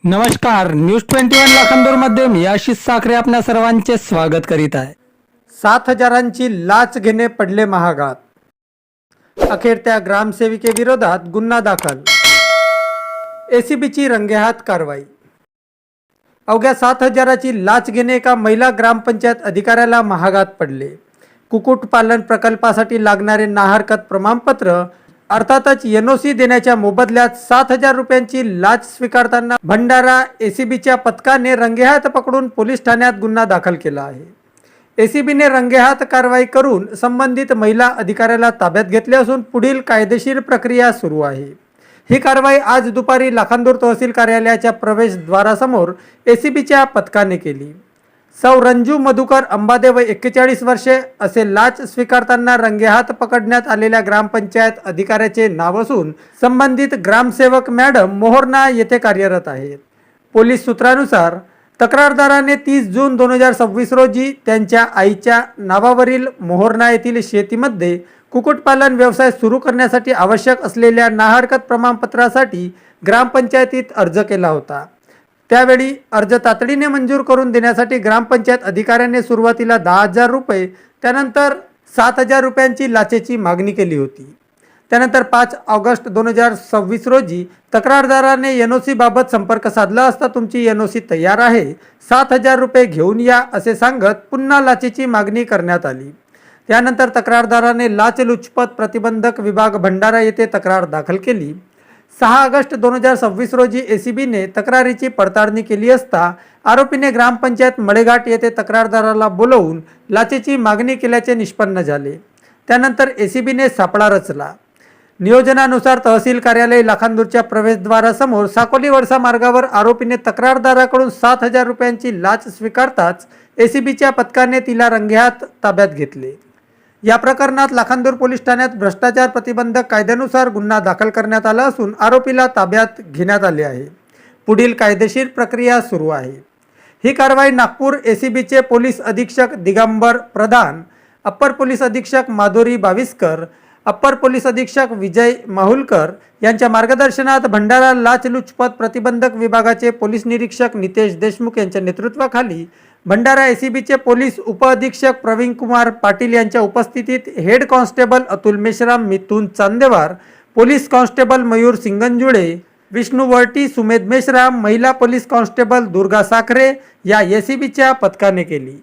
नमस्कार, न्यूज 21 लाखांदूरमध्ये मी आशिष साखरे आपल्या सर्वांचे स्वागत करीत आहे। 7,000ची लाच घेणे पडले महागात। अखेर त्या ग्रामसेविकेविरोधात गुन्हा दाखल। एसीबीची रंगेहात कारवाई। अवघ्या 7,000ची लाच घेणे एका महिला ग्रामपंचायत अधिकाऱ्याला महागात पडले। कुक्कुटपालन प्रकल्पासाठी लागणारे नाहरकत प्रमाणपत्र अर्थातच एनओसी देण्याच्या मोबदल्यात 7,000 रुपयांची लाच स्वीकारताना भंडारा एसीबीच्या पथकाने रंगेहात पकडून पोलीस ठाण्यात गुन्हा दाखल केला आहे। एसीबीने रंगेहात कारवाई करून संबंधित महिला अधिकाऱ्याला ताब्यात घेतले असून पुढील कायदेशीर प्रक्रिया सुरू आहे। ही कारवाई आज दुपारी लाखांदूर तहसील कार्यालयाच्या प्रवेशद्वारासमोर एसीबीच्या पथकाने केली। सौ रंजू मधुकर अंबादे व 41 वर्षे असे लाच स्वीकारताना रंगेहात पकडण्यात आलेल्या ग्रामपंचायत अधिकाऱ्याचे नाव असून संबंधित ग्रामसेवक मॅडम मोहरना येथे कार्यरत आहेत। पोलीस सूत्रानुसार तक्रारदाराने 30 जून 2026 रोजी त्यांच्या आईच्या नावावरील मोहरना येथील शेतीमध्ये कुक्कुटपालन व्यवसाय सुरू करण्यासाठी आवश्यक असलेल्या नाहरकत प्रमाणपत्रासाठी ग्रामपंचायतीत अर्ज केला होता। त्यावेळी अर्ज तातडीने मंजूर करून देण्यासाठी ग्रामपंचायत अधिकाऱ्याने सुरुवातीला 10,000 रुपये त्यानंतर 7,000 रुपयांची लाचेची मागणी केली होती। त्यानंतर 5 ऑगस्ट 2026 रोजी तक्रारदाराने एनओसी बाबत संपर्क साधला असता तुमची एनओसी तयार आहे, 7,000 रुपये घेऊन या असे सांगत पुन्हा लाचेची मागणी करण्यात आली। त्यानंतर तक्रारदाराने लाचलुचपत प्रतिबंधक विभाग भंडारा येथे तक्रार दाखल केली। 6 ऑगस्ट 2026 रोजी एसीबीने तक्रारीची पडताळणी केली असता आरोपीने ग्रामपंचायत मळेघाट येथे तक्रारदाराला बोलवून लाचेची मागणी केल्याचे निष्पन्न झाले। त्यानंतर एसीबीने सापळा रचला। नियोजनानुसार तहसील कार्यालय लाखांदूरच्या प्रवेशद्वारासमोर साकोली वडसा मार्गावर आरोपीने तक्रारदाराकडून 7,000 रुपयांची लाच स्वीकारताच एसीबीच्या पथकाने तिला रंगेहात ताब्यात घेतले। या प्रकरणात लाखांदूर पोलीस ठाण्यात भ्रष्टाचार प्रतिबंधक कायद्यानुसार गुन्हा दाखल करण्यात आला असून आरोपीला ताब्यात घेण्यात आले आहे। पुढील कायदेशीर प्रक्रिया सुरू आहे। ही कारवाई नागपूर एसीबीचे पोलीस अधीक्षक दिगंबर प्रधान, अप्पर पोलीस अधीक्षक माधुरी बाविस्कर, अप्पर पोलीस अधीक्षक विजय माहुलकर यांच्या मार्गदर्शनात भंडारा लाचलुचपत प्रतिबंधक विभागाचे पोलीस निरीक्षक नितेश देशमुख यांच्या नेतृत्वाखाली भंडारा एसीबीचे पोलीस उपअधीक्षक प्रवीण कुमार पाटील यांच्या उपस्थितीत हेड कॉन्स्टेबल अतुल मेश्राम, मिथुन चांदेवार, पोलीस कॉन्स्टेबल मयूर सिंगंजुळे, विष्णू वर्टी, सुमेध मेश्राम, महिला पोलीस कॉन्स्टेबल दुर्गा साखरे या एसीबीच्या पथकाने केली।